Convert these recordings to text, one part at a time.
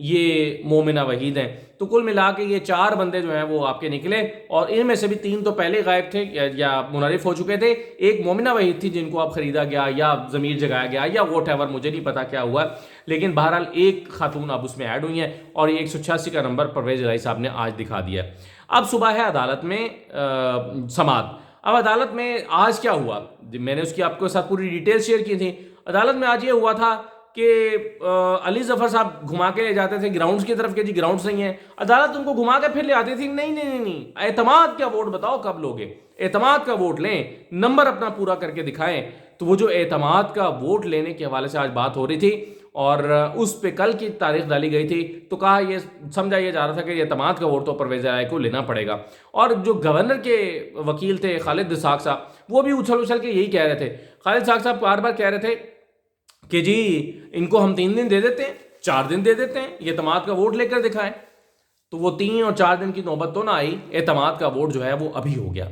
یہ مومنہ وحید ہیں. تو کل ملا کے یہ 4 بندے جو ہیں وہ آپ کے نکلے, اور ان میں سے بھی 3 تو پہلے غائب تھے یا منحرف ہو چکے تھے. ایک مومنہ وحید تھی جن کو اب خریدا گیا یا ضمیر جگایا گیا یا واٹ ایور, مجھے نہیں پتا کیا ہوا, لیکن بہرحال ایک خاتون اب اس میں ایڈ ہوئی ہیں, اور یہ 186 کا نمبر پرویز الہی صاحب نے آج دکھا دیا. اب صبح ہے عدالت میں سماعت. اب عدالت میں آج کیا ہوا, میں نے اس کی آپ کے ساتھ پوری ڈیٹیل شیئر کی تھی. عدالت میں آج یہ ہوا تھا کہ علی ظفر صاحب گھما کے لے جاتے تھے گراؤنڈز کی طرف کہ جی گراؤنڈز نہیں ہیں. عدالت ان کو گھما کے پھر لے آتی تھی, نہیں, اعتماد کا ووٹ بتاؤ کب لوگے, اعتماد کا ووٹ لیں, نمبر اپنا پورا کر کے دکھائیں. تو وہ جو اعتماد کا ووٹ لینے کے حوالے سے آج بات ہو رہی تھی, اور اس پہ کل کی تاریخ ڈالی گئی تھی, تو کہا یہ سمجھا یہ جا رہا تھا کہ اعتماد کا ووٹ تو پرویز الہی کو لینا پڑے گا. اور جو گورنر کے وکیل تھے خالد اسحاق صاحب, وہ بھی اچھل کے یہی کہہ رہے تھے. خالد اسحاق صاحب بار بار کہہ رہے تھے کہ جی ان کو ہم 3 دن دے دیتے ہیں, 4 دن دے دیتے ہیں, یہ اعتماد کا ووٹ لے کر دکھائیں. تو وہ 3 اور 4 دن کی نوبت تو نہ آئی, اعتماد کا ووٹ جو ہے وہ ابھی ہو گیا.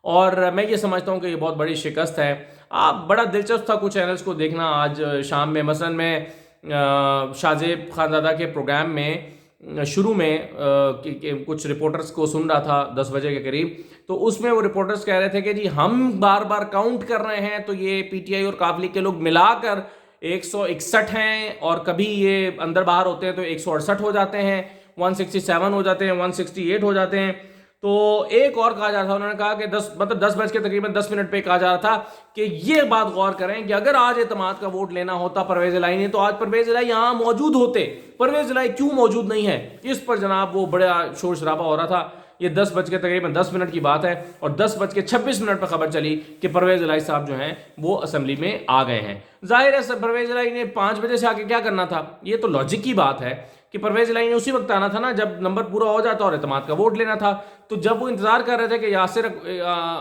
اور میں یہ سمجھتا ہوں کہ یہ بہت بڑی شکست ہے. آپ بڑا دلچسپ تھا کچھ چینلز کو دیکھنا آج شام میں. مثلا میں شاہ زیب خانزادہ کے پروگرام میں شروع میں کچھ رپورٹرز کو سن رہا تھا 10 بجے کے قریب, تو اس میں وہ رپورٹرز کہہ رہے تھے کہ جی ہم بار بار کاؤنٹ کر رہے ہیں تو یہ پی ٹی آئی اور قافلی کے لوگ ملا کر 161 ہیں, اور کبھی یہ اندر باہر ہوتے ہیں تو 168 ہو جاتے ہیں, 167 ہو جاتے ہیں, 168 ہو جاتے ہیں. تو ایک اور کہا جا رہا تھا, انہوں نے کہا کہ 10 بج کے تقریباً 10 منٹ پہ کہا جا رہا تھا کہ یہ بات غور کریں کہ اگر آج اعتماد کا ووٹ لینا ہوتا پرویز الہی نے, تو آج پرویز الہی یہاں موجود ہوتے. پرویز الہی کیوں موجود نہیں ہے, اس پر جناب وہ بڑا شور شرابہ ہو رہا تھا. یہ 10 بج کے تقریباً 10 منٹ کی بات ہے, اور 10 بج کے 26 منٹ پہ خبر چلی کہ پرویز الہی صاحب جو ہیں وہ اسمبلی میں آ گئے ہیں. ظاہر ہے پرویز الہی نے 5 بجے سے آ کے کیا کرنا تھا, یہ تو لاجک کی بات ہے کہ پرویز الہی نے اسی وقت آنا تھا نا جب نمبر پورا ہو جاتا اور اعتماد کا ووٹ لینا تھا. تو جب وہ انتظار کر رہے تھے کہ یاسر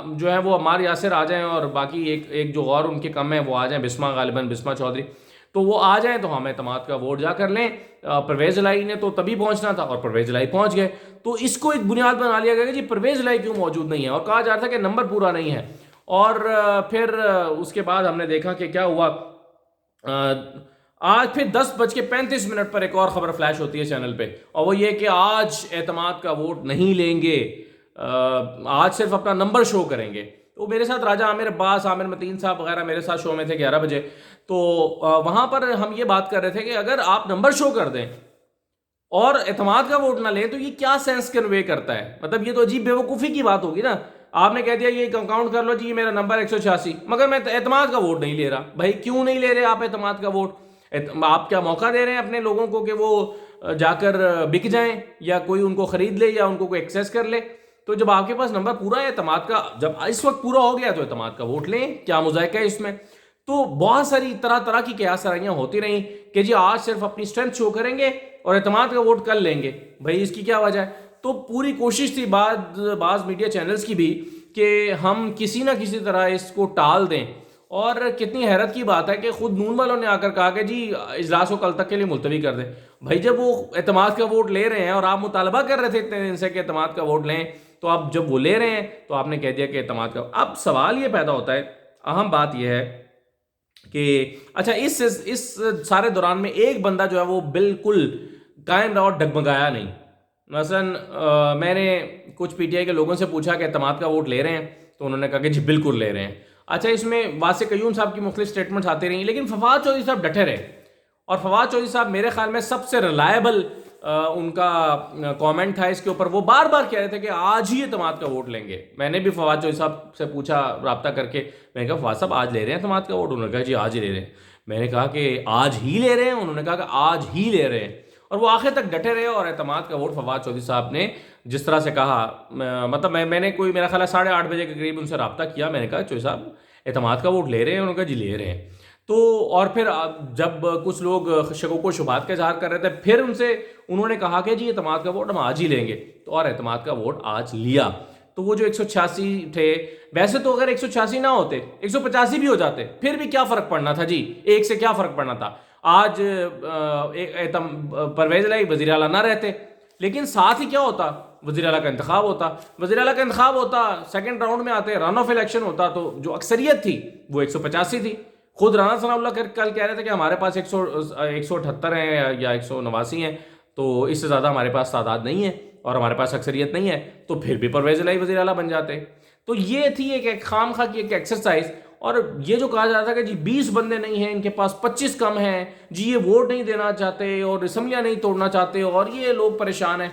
جو ہے وہ عمار یاسر آ جائیں, اور باقی ایک جو غور ان کے کم ہے وہ آ جائیں, غالباً بسما چودھری, تو وہ آ جائیں تو ہم اعتماد کا ووٹ جا کر لیں. پرویز الہی نے تو تبھی پہنچنا تھا, اور پرویز الہی پہنچ گئے. تو اس کو ایک بنیاد بنا لیا گیا کہ جی پرویز الہی کیوں موجود نہیں ہے, اور کہا جا رہا تھا کہ نمبر پورا نہیں ہے. اور پھر اس کے بعد ہم نے دیکھا کہ کیا ہوا. آج پھر 10:35 پر ایک اور خبر فلیش ہوتی ہے چینل پہ, اور وہ یہ کہ آج اعتماد کا ووٹ نہیں لیں گے, آج صرف اپنا نمبر شو کریں گے. تو میرے ساتھ راجہ عامر عباس, عامر متین صاحب وغیرہ میرے ساتھ شو میں تھے 11 بجے. تو وہاں پر ہم یہ بات کر رہے تھے کہ اگر آپ نمبر شو کر دیں اور اعتماد کا ووٹ نہ لیں تو یہ کیا سینس کنوے کرتا ہے. مطلب یہ تو عجیب بیوقوفی کی بات ہوگی نا. آپ نے کہہ دیا یہ کاؤنٹ کر لو جی میرا نمبر 186, مگر میں اعتماد کا ووٹ نہیں لے رہا. بھائی کیوں نہیں لے رہے آپ اعتماد کا ووٹ؟ آپ کیا موقع دے رہے ہیں اپنے لوگوں کو کہ وہ جا کر بک جائیں, یا کوئی ان کو خرید لے, یا ان کو کوئی ایکسیس کر لے؟ تو جب آپ کے پاس نمبر پورا ہے اعتماد کا, جب اس وقت پورا ہو گیا تو اعتماد کا ووٹ لیں, کیا مذائقہ ہے اس میں؟ تو بہت ساری طرح کی قیاس سرائیاں ہوتی رہیں کہ جی آج صرف اپنی اسٹرینتھ شو کریں گے اور اعتماد کا ووٹ کل لیں گے. بھائی اس کی کیا وجہ ہے؟ تو پوری کوشش تھی بعض میڈیا چینلز کی بھی کہ ہم کسی نہ کسی طرح اس کو ٹال دیں. اور کتنی حیرت کی بات ہے کہ خود نون والوں نے آ کر کہا کہ جی اجلاس کو کل تک کے لیے ملتوی کر دیں. بھائی جب وہ اعتماد کا ووٹ لے رہے ہیں اور آپ مطالبہ کر رہے تھے اتنے دن سے کہ اعتماد کا ووٹ لیں, تو آپ جب وہ لے رہے ہیں تو آپ نے کہہ دیا کہ اعتماد کا. اب سوال یہ پیدا ہوتا ہے, اہم بات یہ ہے کہ اچھا اس سارے دوران میں ایک بندہ جو ہے وہ بالکل قائم رہا اور ڈگمگایا نہیں. مثلا میں نے کچھ پی ٹی آئی کے لوگوں سے پوچھا کہ اعتماد کا ووٹ لے رہے ہیں, تو انہوں نے کہا کہ جی بالکل لے رہے ہیں. اچھا اس میں واسع قیوم صاحب کی مختلف سٹیٹمنٹس آتی رہیں, لیکن فواد چودھری صاحب ڈٹے رہے. اور فواد چودھری صاحب میرے خیال میں سب سے ریلائبل ان کا کامنٹ تھا اس کے اوپر. وہ بار بار کہہ رہے تھے کہ آج ہی اعتماد کا ووٹ لیں گے. میں نے بھی فواد چودھری صاحب سے پوچھا رابطہ کر کے, میں نے کہا فواد صاحب آج لے رہے ہیں اعتماد کا ووٹ؟ انہوں نے کہا جی آج ہی لے رہے ہیں. میں نے کہا کہ آج ہی لے رہے ہیں؟ انہوں نے کہا کہ آج ہی لے رہے ہیں. اور وہ آخر تک ڈٹے رہے, اور اعتماد کا ووٹ فواد چودھری صاحب نے جس طرح سے کہا, مطلب میں نے کوئی میرا خیال ہے 8:30 بجے کے قریب ان سے رابطہ کیا. میں نے کہا چودھری صاحب اعتماد کا ووٹ لے رہے ہیں؟ انہوں نے کہا جی لے رہے ہیں. تو اور پھر جب کچھ لوگ شکوک و شبہات کا اظہار کر رہے تھے, پھر انہوں نے کہا کہ جی اعتماد کا ووٹ ہم آج ہی لیں گے. تو اور اعتماد کا ووٹ آج لیا. تو وہ جو 186 تھے, ویسے تو اگر 186 نہ ہوتے 185 بھی ہو جاتے پھر بھی کیا فرق پڑنا تھا جی, ایک سے کیا فرق پڑنا تھا. آج پرویز الہی وزیر اعلیٰ نہ رہتے, لیکن ساتھ ہی کیا ہوتا, وزیر اعلیٰ کا انتخاب ہوتا. وزیر اعلیٰ کا انتخاب ہوتا, سیکنڈ راؤنڈ میں آتے, رن آف الیکشن ہوتا, تو جو اکثریت تھی وہ 185 تھی. خود رانا ثناء اللہ کل کہہ رہے تھے کہ ہمارے پاس 178 ہیں یا 189 ہیں. تو اس سے زیادہ ہمارے پاس تعداد نہیں ہے اور ہمارے پاس اکثریت نہیں ہے، تو پھر بھی پرویز الہی وزیر اعلیٰ بن جاتے۔ تو یہ تھی ایک خام خواہ کی ایک ایکسرسائز۔ اور یہ جو کہا جاتا ہے کہ جی 20 بندے نہیں ہیں ان کے پاس، 25 کم ہیں جی، یہ ووٹ نہیں دینا چاہتے اور اسمبلیاں نہیں توڑنا چاہتے اور یہ لوگ پریشان ہیں،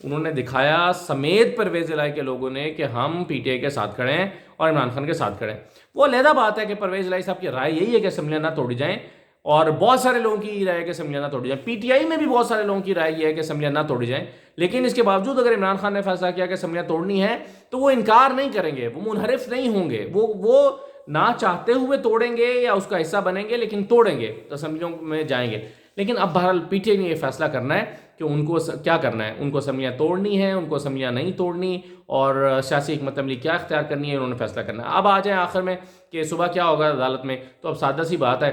انہوں نے دکھایا سمیت پرویز الہی کے لوگوں نے کہ ہم پی ٹی آئی کے ساتھ کھڑے ہیں اور عمران خان کے ساتھ کھڑے ہیں۔ وہ علیحدہ بات ہے کہ پرویز الہی صاحب کی رائے یہی ہے کہ اسمبلیاں نہ توڑی جائیں، اور بہت سارے لوگوں کی رائے ہے کہ اسمبلیاں نہ توڑی جائیں، پی ٹی آئی میں بھی بہت سارے لوگوں کی رائے یہ ہے کہ اسمبلیاں نہ توڑی جائیں، لیکن اس کے باوجود اگر عمران خان نے فیصلہ کیا کہ اسمبلیاں توڑنی ہے تو وہ انکار نہیں کریں گے، وہ منحرف نہیں ہوں گے، وہ نہ چاہتے ہوئے توڑیں گے یا اس کا حصہ بنیں گے، لیکن توڑیں گے، اسمبلیوں میں جائیں گے۔ لیکن اب بہرحال پی ٹی آئی نے یہ فیصلہ کرنا ہے کہ ان کو کیا کرنا ہے، ان کو اسمبلیاں توڑنی ہیں، ان کو اسمبلیاں نہیں توڑنی، اور سیاسی حکمت عملی کیا اختیار کرنی ہے، انہوں نے فیصلہ کرنا ہے۔ اب آ جائیں آخر میں کہ صبح کیا ہوگا عدالت میں، تو اب سادہ سی بات ہے،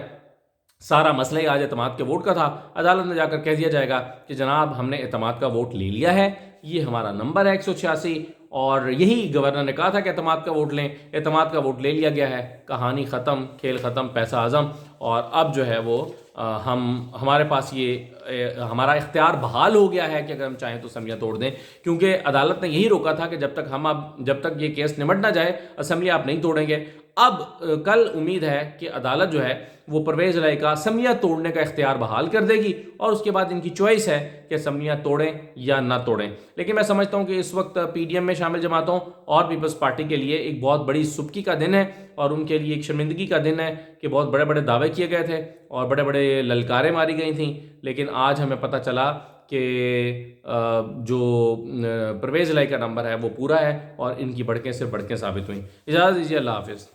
سارا مسئلہ ہی آج اعتماد کے ووٹ کا تھا، عدالت میں جا کر کہہ دیا جائے گا کہ جناب ہم نے اعتماد کا ووٹ لے لیا ہے، یہ ہمارا نمبر ہے 186، اور یہی گورنر نے کہا تھا کہ اعتماد کا ووٹ لیں، اعتماد کا ووٹ لے لیا گیا ہے، کہانی ختم، کھیل ختم، پیسہ عظم، اور اب جو ہے وہ ہمارے پاس یہ ہمارا اختیار بحال ہو گیا ہے کہ اگر ہم چاہیں تو اسمبلیاں توڑ دیں، کیونکہ عدالت نے یہی روکا تھا کہ جب تک یہ کیس نمٹ نہ جائے اسمبلی آپ نہیں توڑیں گے۔ اب کل امید ہے کہ عدالت جو ہے وہ پرویز الہی کا اسمبلیاں توڑنے کا اختیار بحال کر دے گی، اور اس کے بعد ان کی چوائس ہے کہ اسمبلیاں توڑیں یا نہ توڑیں۔ لیکن میں سمجھتا ہوں کہ اس وقت پی ڈی ایم میں شامل جماعتوں اور پیپلز پارٹی کے لیے ایک بہت بڑی سبکی کا دن ہے، اور ان کے لیے ایک شرمندگی کا دن ہے کہ بہت بڑے بڑے دعوے کیے گئے تھے اور بڑے بڑے للکاریں ماری گئی تھیں، لیکن آج ہمیں پتہ چلا کہ جو پرویز الہی کا نمبر ہے وہ پورا ہے، اور ان کی بڑکیں صرف بڑکیں ثابت ہوئیں۔ اجازت دیجیے، اللہ حافظ۔